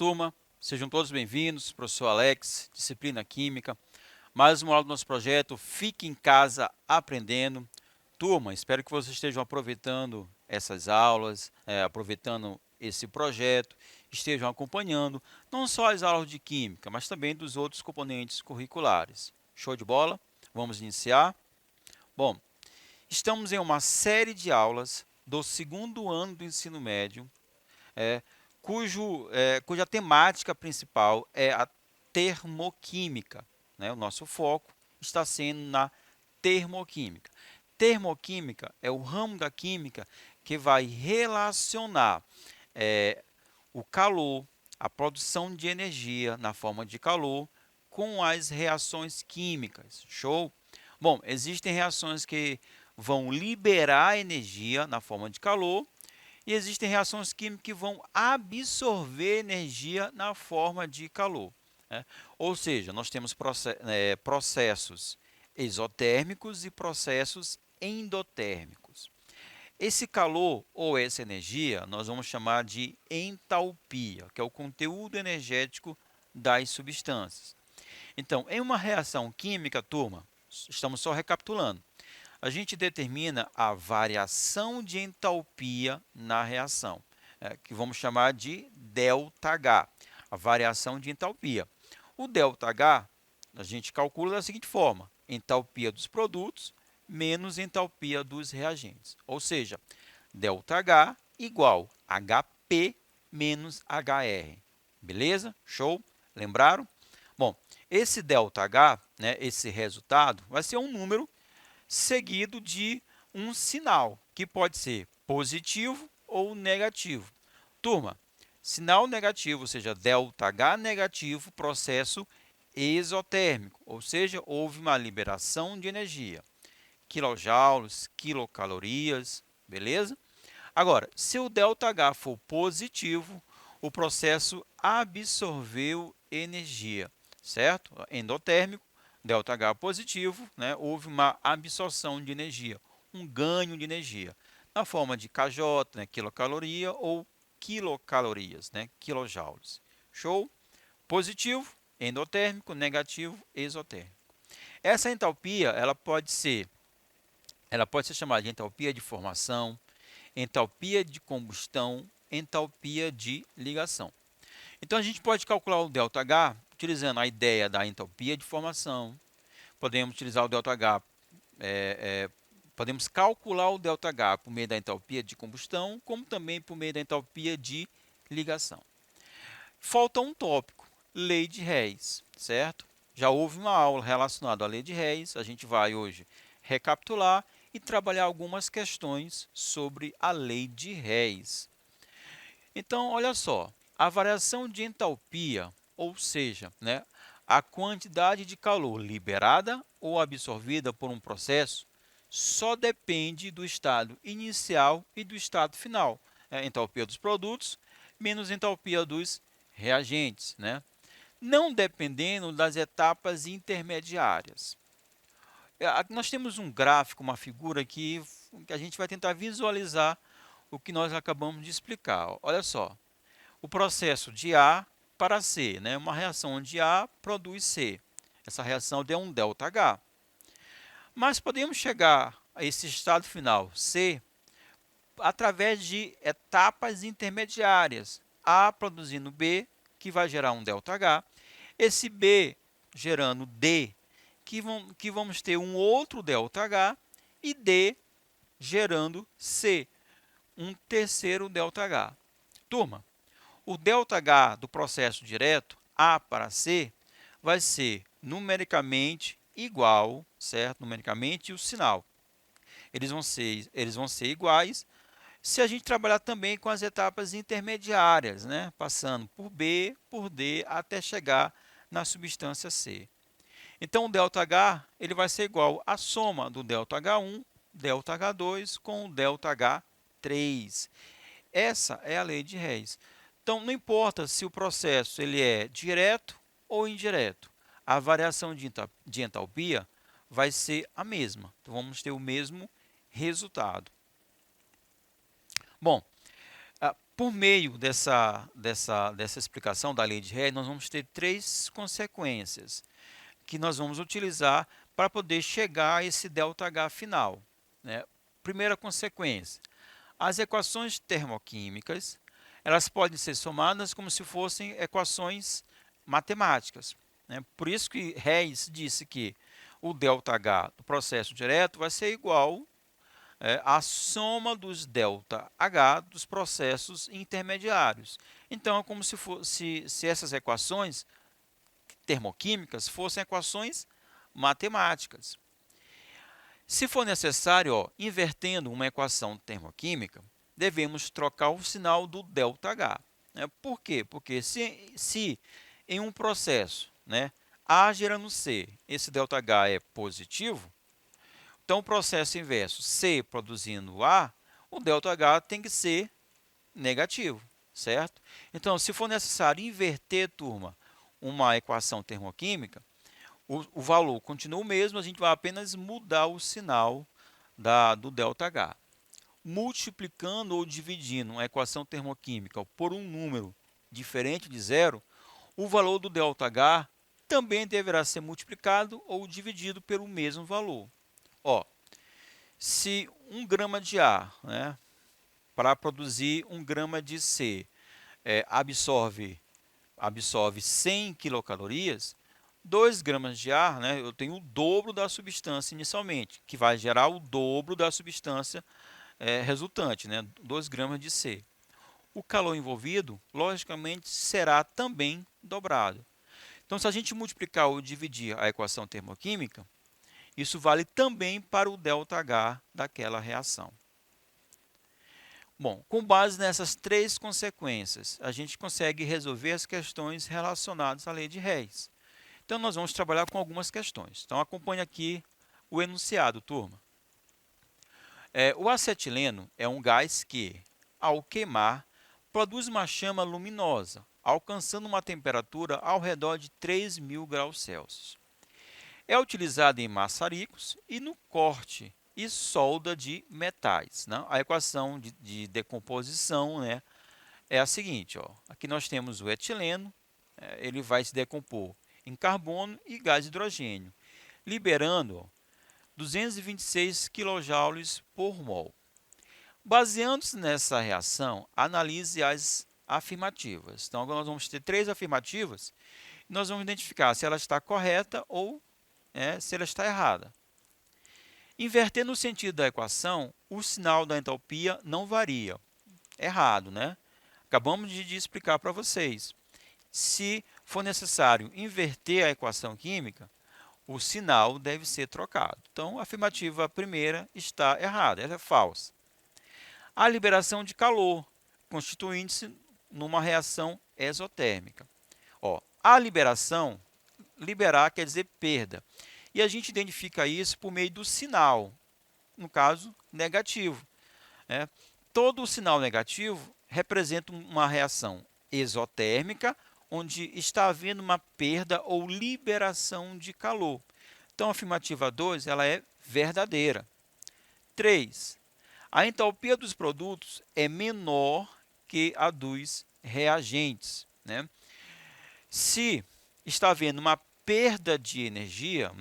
turma, sejam todos bem-vindos, professor Alex, disciplina Química, mais uma aula do nosso projeto Fique em Casa Aprendendo. Turma, espero que vocês estejam aproveitando essas aulas, aproveitando esse projeto, estejam acompanhando não só as aulas de Química, mas também dos outros componentes curriculares. Show de bola? Vamos iniciar? Bom, estamos em uma série de aulas do segundo ano do ensino médio, é, cuja temática principal é a termoquímica, né? O nosso foco está sendo na termoquímica. Termoquímica é o ramo da química que vai relacionar o calor, a produção de energia na forma de calor, com as reações químicas. Show? Bom, existem reações que vão liberar energia na forma de calor e existem reações químicas que vão absorver energia na forma de calor, né? Ou seja, nós temos processos exotérmicos e processos endotérmicos. Esse calor ou essa energia nós vamos chamar de entalpia, que é o conteúdo energético das substâncias. Então, em uma reação química, turma, estamos só recapitulando, a gente determina a variação de entalpia na reação, que vamos chamar de ΔH, a variação de entalpia. O ΔH a gente calcula da seguinte forma: entalpia dos produtos menos entalpia dos reagentes. Ou seja, ΔH igual HP menos HR. Beleza? Show? Lembraram? Bom, esse ΔH, né, esse resultado, vai ser um número seguido de um sinal, que pode ser positivo ou negativo. Turma, sinal negativo, ou seja, ΔH negativo, processo exotérmico, ou seja, houve uma liberação de energia. Quilojoules, quilocalorias, beleza? Agora, se o ΔH for positivo, o processo absorveu energia, certo? Endotérmico, ΔH positivo, né? Houve uma absorção de energia, um ganho de energia, na forma de kJ, né? Quilocaloria, ou quilocalorias, né? Quilojoules. Show? Positivo, endotérmico, negativo, exotérmico. Essa entalpia ela pode ser chamada de entalpia de formação, entalpia de combustão, entalpia de ligação. Então, a gente pode calcular o ΔH utilizando a ideia da entalpia de formação. Podemos utilizar o ΔH, podemos calcular o ΔH por meio da entalpia de combustão, como também por meio da entalpia de ligação. Falta um tópico, lei de Hess, certo? Já houve uma aula relacionada à lei de Hess, a gente vai hoje recapitular e trabalhar algumas questões sobre a lei de Hess. Então, olha só, a variação de entalpia, ou seja, né, a quantidade de calor liberada ou absorvida por um processo, só depende do estado inicial e do estado final. Entalpia dos produtos menos entalpia dos reagentes, né? Não dependendo das etapas intermediárias. Nós temos um gráfico, uma figura aqui, que a gente vai tentar visualizar o que nós acabamos de explicar. Olha só, o processo de A para C, né? Uma reação onde A produz C. Essa reação deu um ΔH. Mas podemos chegar a esse estado final, C, através de etapas intermediárias. A produzindo B, que vai gerar um ΔH. Esse B gerando D, que vamos ter um outro ΔH. E D gerando C, um terceiro ΔH. Turma, o ΔH do processo direto, A para C, vai ser numericamente igual, certo? Numericamente o sinal. Eles vão ser iguais se a gente trabalhar também com as etapas intermediárias, né? Passando por B, por D, até chegar na substância C. Então, o ΔH ele vai ser igual à soma do ΔH1, ΔH2 com o ΔH3. Essa é a lei de Hess. Então, não importa se o processo ele é direto ou indireto, a variação de entalpia vai ser a mesma. Então, vamos ter o mesmo resultado. Bom, Por meio dessa explicação da lei de Hess, nós vamos ter três consequências que nós vamos utilizar para poder chegar a esse ΔH final, né? Primeira consequência, as equações termoquímicas, elas podem ser somadas como se fossem equações matemáticas, né? Por isso que Hess disse que o ΔH do processo direto vai ser igual à soma dos ΔH dos processos intermediários. Então, é como se essas equações termoquímicas fossem equações matemáticas. Se for necessário, invertendo uma equação termoquímica, devemos trocar o sinal do ΔH. Por quê? Porque se em um processo, A gerando C, esse ΔH é positivo, então o processo inverso, C produzindo A, o ΔH tem que ser negativo, certo? Então, se for necessário inverter, turma, uma equação termoquímica, o valor continua o mesmo, a gente vai apenas mudar o sinal do ΔH. Multiplicando ou dividindo uma equação termoquímica por um número diferente de zero, o valor do ΔH também deverá ser multiplicado ou dividido pelo mesmo valor. Se 1 grama de A, para produzir 1 grama de C, absorve 100 quilocalorias, 2 gramas de ar, eu tenho o dobro da substância inicialmente, que vai gerar o dobro da substância resultante, 2 gramas de C. O calor envolvido, logicamente, será também dobrado. Então, se a gente multiplicar ou dividir a equação termoquímica, isso vale também para o ΔH daquela reação. Bom, com base nessas três consequências, a gente consegue resolver as questões relacionadas à lei de Hess. Então, nós vamos trabalhar com algumas questões. Então, acompanhe aqui o enunciado, turma. O acetileno é um gás que, ao queimar, produz uma chama luminosa, alcançando uma temperatura ao redor de 3.000 graus Celsius. É utilizado em maçaricos e no corte e solda de metais. A equação de decomposição é a seguinte. Aqui nós temos o etileno, ele vai se decompor em carbono e gás hidrogênio, liberando 226 kJ por mol. Baseando-se nessa reação, analise as afirmativas. Então, agora nós vamos ter três afirmativas e nós vamos identificar se ela está correta ou se ela está errada. Invertendo o sentido da equação, o sinal da entalpia não varia. Errado, Acabamos de explicar para vocês. Se for necessário inverter a equação química, o sinal deve ser trocado. Então, a afirmativa primeira está errada, ela é falsa. A liberação de calor, constituindo-se numa reação exotérmica. A liberação, liberar quer dizer perda. E a gente identifica isso por meio do sinal, no caso, negativo. Todo sinal negativo representa uma reação exotérmica, onde está havendo uma perda ou liberação de calor. Então, a afirmativa 2 ela é verdadeira. 3. A entalpia dos produtos é menor que a dos reagentes. Se está havendo uma perda de energia,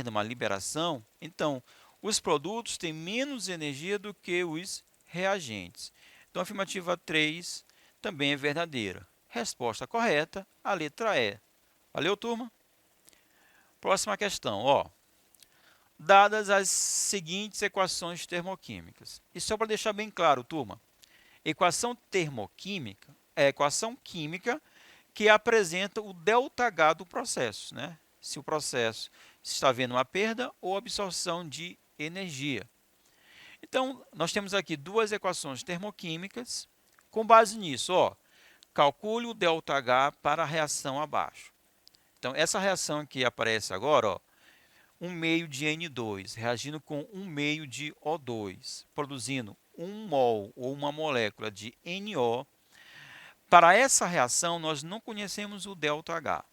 uma liberação, então os produtos têm menos energia do que os reagentes. Então, a afirmativa 3 também é verdadeira. Resposta correta, a letra E. Valeu, turma? Próxima questão. Dadas as seguintes equações termoquímicas. E só para deixar bem claro, turma, equação termoquímica é a equação química que apresenta o ΔH do processo, se o processo está havendo uma perda ou absorção de energia. Então, nós temos aqui duas equações termoquímicas. Com base nisso, calcule o ΔH para a reação abaixo. Então, essa reação que aparece agora, 1 meio de N2 reagindo com 1 meio de O2, produzindo 1 mol ou uma molécula de NO. Para essa reação, nós não conhecemos o ΔH.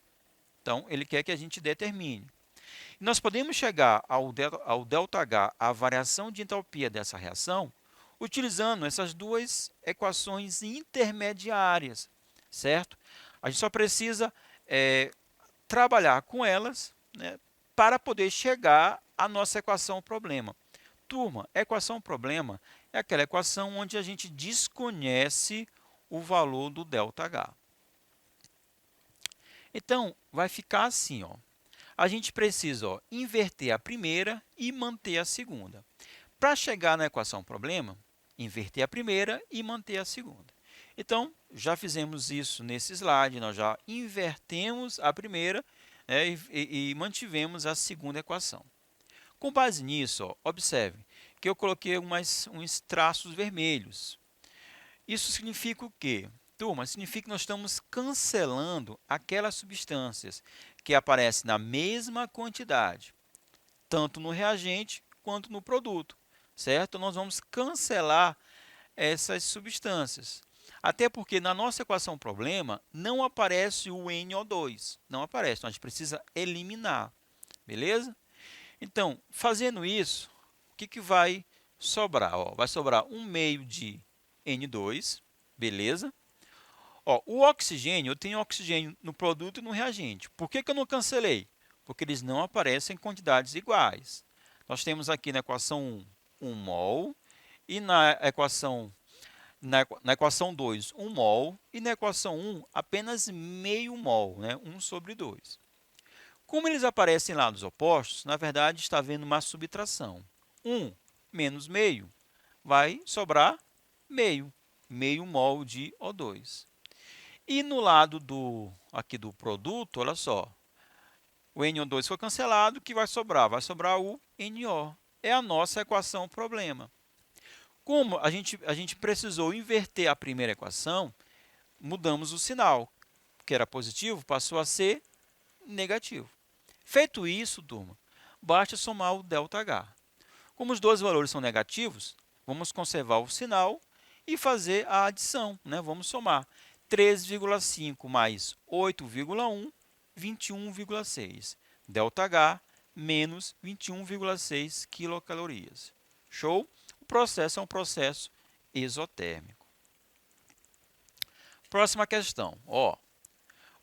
Então, ele quer que a gente determine. Nós podemos chegar ao ΔH, a variação de entalpia dessa reação, utilizando essas duas equações intermediárias, certo? A gente só precisa trabalhar com elas, né, para poder chegar à nossa equação problema. Turma, equação problema é aquela equação onde a gente desconhece o valor do ΔH. Então, vai ficar assim, ó. A gente precisa, ó, inverter a primeira e manter a segunda. Para chegar na equação problema, inverter a primeira e manter a segunda. Então, já fizemos isso nesse slide, nós já invertemos a primeira, né, e mantivemos a segunda equação. Com base nisso, ó, observe que eu coloquei uns traços vermelhos. Isso significa o quê? Turma, significa que nós estamos cancelando aquelas substâncias que aparecem na mesma quantidade, tanto no reagente quanto no produto, certo? Nós vamos cancelar essas substâncias. Até porque na nossa equação problema não aparece o NO2, não aparece, então a gente precisa eliminar, beleza? Então, fazendo isso, o que vai sobrar? Ó, vai sobrar 1/2 de N2, beleza? Ó, o oxigênio, eu tenho oxigênio no produto e no reagente. Por que eu não cancelei? Porque eles não aparecem em quantidades iguais. Nós temos aqui na equação 1, 1 mol, e na equação 2, 1 mol, e na equação 1, apenas meio mol, né? 1/2. Como eles aparecem em lados opostos, na verdade está havendo uma subtração. 1 menos meio vai sobrar meio mol de O2. E no lado aqui do produto, olha só, o NO2 foi cancelado, o que vai sobrar? Vai sobrar o NO. É a nossa equação problema. Como a gente precisou inverter a primeira equação, mudamos o sinal, que era positivo, passou a ser negativo. Feito isso, turma, basta somar o ΔH. Como os dois valores são negativos, vamos conservar o sinal e fazer a adição, né? Vamos somar 13,5 mais 8,1, 21,6. ΔH menos 21,6 quilocalorias. Show? O processo é um processo exotérmico. Próxima questão. Ó,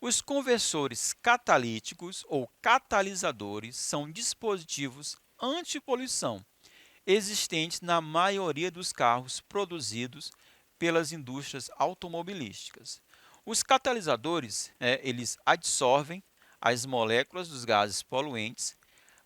os conversores catalíticos ou catalisadores são dispositivos antipoluição existentes na maioria dos carros produzidos pelas indústrias automobilísticas. Os catalisadores, eles adsorvem as moléculas dos gases poluentes,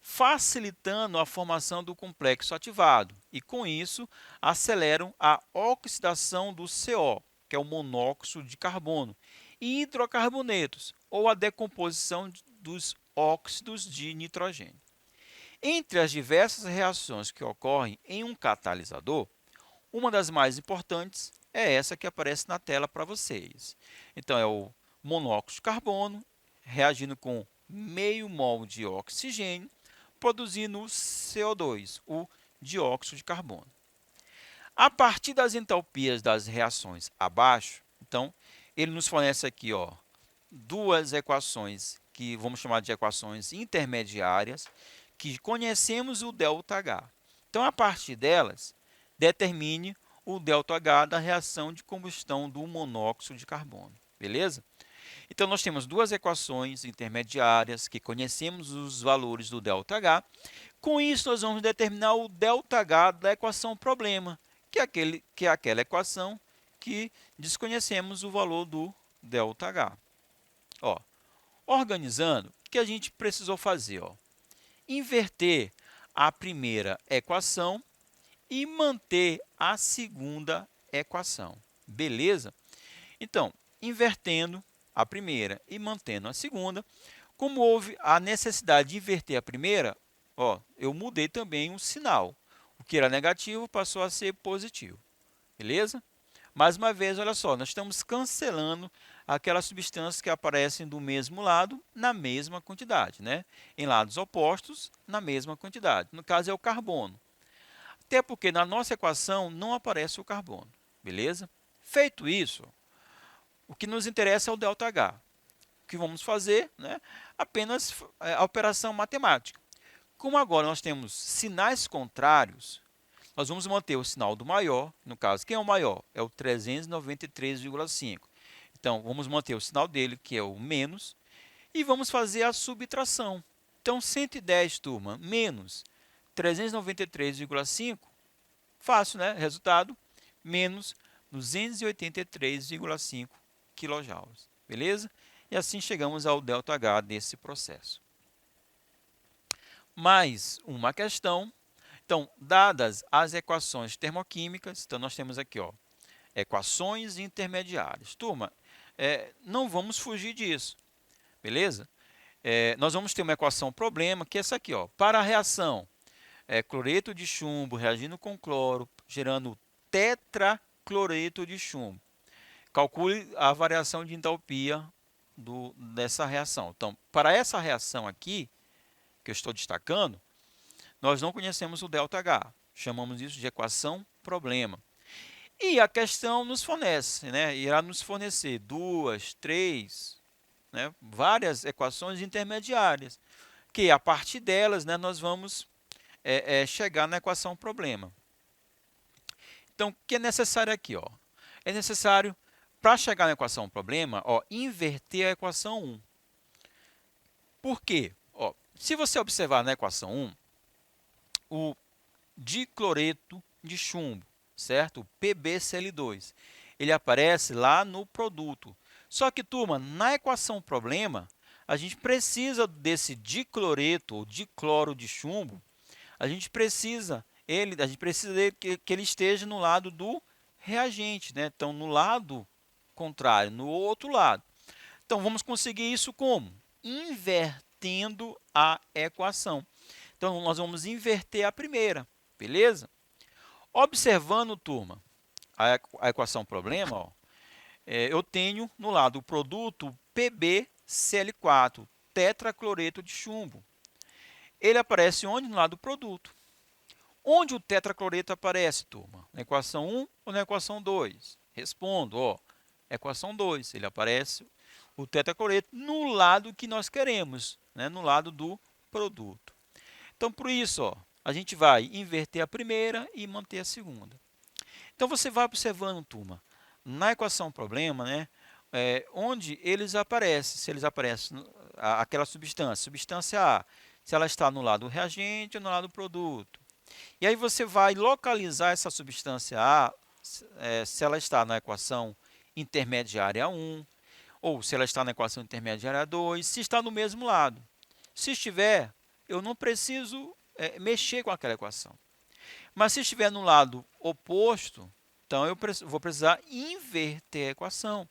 facilitando a formação do complexo ativado e, com isso, aceleram a oxidação do CO, que é o monóxido de carbono, e hidrocarbonetos, ou a decomposição dos óxidos de nitrogênio. Entre as diversas reações que ocorrem em um catalisador, uma das mais importantes é essa que aparece na tela para vocês. Então, é o monóxido de carbono reagindo com meio mol de oxigênio, produzindo o CO2, o dióxido de carbono. A partir das entalpias das reações abaixo, então, ele nos fornece aqui, ó, duas equações que vamos chamar de equações intermediárias, que conhecemos o ΔH. Então, a partir delas, determine o ΔH da reação de combustão do monóxido de carbono. Beleza? Então, nós temos duas equações intermediárias que conhecemos os valores do ΔH. Com isso, nós vamos determinar o ΔH da equação problema, que é aquela equação que desconhecemos o valor do ΔH. Ó, organizando, o que a gente precisou fazer? Ó? Inverter a primeira equação e manter a segunda equação. Beleza? Então, invertendo a primeira e mantendo a segunda, como houve a necessidade de inverter a primeira, ó, eu mudei também o sinal. O que era negativo passou a ser positivo. Beleza? Mais uma vez, olha só, nós estamos cancelando aquelas substâncias que aparecem do mesmo lado na mesma quantidade, né? Em lados opostos, na mesma quantidade. No caso, é o carbono. Até porque na nossa equação não aparece o carbono. Beleza? Feito isso, o que nos interessa é o ΔH. O que vamos fazer? Né? Apenas a operação matemática. Como agora nós temos sinais contrários, nós vamos manter o sinal do maior. No caso, quem é o maior? É o 393,5. Então, vamos manter o sinal dele, que é o menos, e vamos fazer a subtração. Então, 110, turma, menos 393,5, fácil, né? Resultado, menos 283,5 kJ. Beleza? E assim chegamos ao ΔH desse processo. Mais uma questão. Então, dadas as equações termoquímicas, então nós temos aqui, ó, equações intermediárias. Turma, não vamos fugir disso, beleza? Nós vamos ter uma equação problema, que é essa aqui, ó. Para a reação cloreto de chumbo reagindo com cloro, gerando tetracloreto de chumbo. Calcule a variação de entalpia dessa reação. Então, para essa reação aqui, que eu estou destacando, nós não conhecemos o ΔH. Chamamos isso de equação problema. E a questão nos fornece, né? Irá nos fornecer duas, três, né? Várias equações intermediárias, que a partir delas, né, nós vamos chegar na equação problema. Então, o que é necessário aqui? Ó? É necessário, para chegar na equação problema, ó, inverter a equação 1. Por quê? Ó, se você observar na equação 1, o dicloreto de chumbo, certo? O PbCl2, ele aparece lá no produto. Só que, turma, na equação problema, a gente precisa desse dicloreto ou dicloro de chumbo, a gente precisa que ele esteja no lado do reagente, né? Então, no lado contrário, no outro lado. Então, vamos conseguir isso como? Invertendo a equação. Então, nós vamos inverter a primeira, beleza? Observando, turma, a equação problema, ó, eu tenho no lado o produto PbCl4, tetracloreto de chumbo. Ele aparece onde? No lado do produto. Onde o tetracloreto aparece, turma? Na equação 1 ou na equação 2? Respondo, ó, equação 2, ele aparece o tetracloreto no lado que nós queremos, né, no lado do produto. Então, por isso, ó, a gente vai inverter a primeira e manter a segunda. Então, você vai observando, turma, na equação problema, né, onde eles aparecem, se eles aparecem aquela substância A, se ela está no lado do reagente ou no lado do produto. E aí você vai localizar essa substância A, se ela está na equação intermediária 1, ou se ela está na equação intermediária 2, se está no mesmo lado. Se estiver, eu não preciso mexer com aquela equação. Mas se estiver no lado oposto, então eu vou precisar inverter a equação.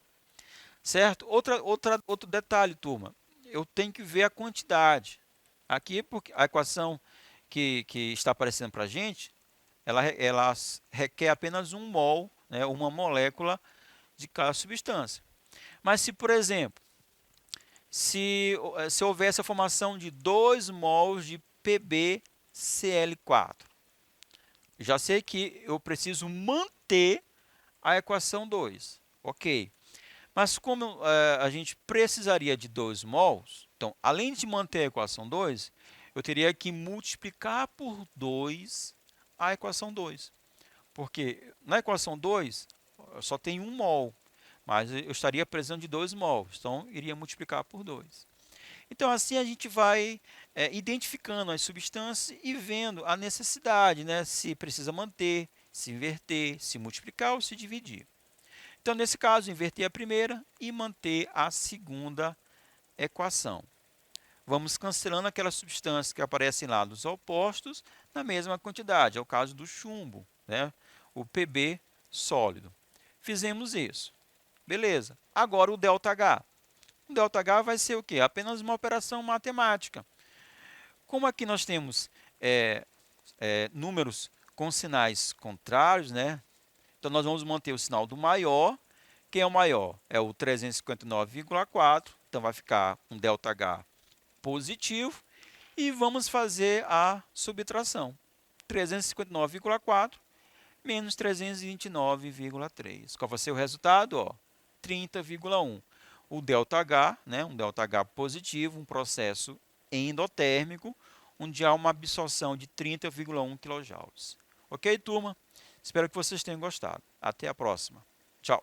Certo? Outro detalhe, turma, eu tenho que ver a quantidade. Aqui, porque a equação que está aparecendo para a gente, ela requer apenas 1 mol, né, uma molécula de cada substância. Mas se, por exemplo, se houvesse a formação de 2 mols de PbCl4, já sei que eu preciso manter a equação 2. Ok. Mas como a gente precisaria de 2 mols, então, além de manter a equação 2, eu teria que multiplicar por 2 a equação 2. Porque na equação 2, eu só tem 1 mol, mas eu estaria precisando de 2 mols, então iria multiplicar por 2. Então, assim a gente vai identificando as substâncias e vendo a necessidade, né? Se precisa manter, se inverter, se multiplicar ou se dividir. Então, nesse caso, inverter a primeira e manter a segunda equação. Vamos cancelando aquelas substâncias que aparecem lá dos opostos na mesma quantidade. É o caso do chumbo, né? O Pb sólido. Fizemos isso. Beleza. Agora o ΔH. O ΔH vai ser o quê? Apenas uma operação matemática. Como aqui nós temos números com sinais contrários, né? Então, nós vamos manter o sinal do maior. Quem é o maior? É o 359,4. Então, vai ficar um ΔH positivo. E vamos fazer a subtração. 359,4 menos 329,3. Qual vai ser o resultado? Ó, 30,1. O ΔH, né, um ΔH positivo, um processo endotérmico, onde há uma absorção de 30,1 kJ. Ok, turma? Espero que vocês tenham gostado. Até a próxima. Tchau.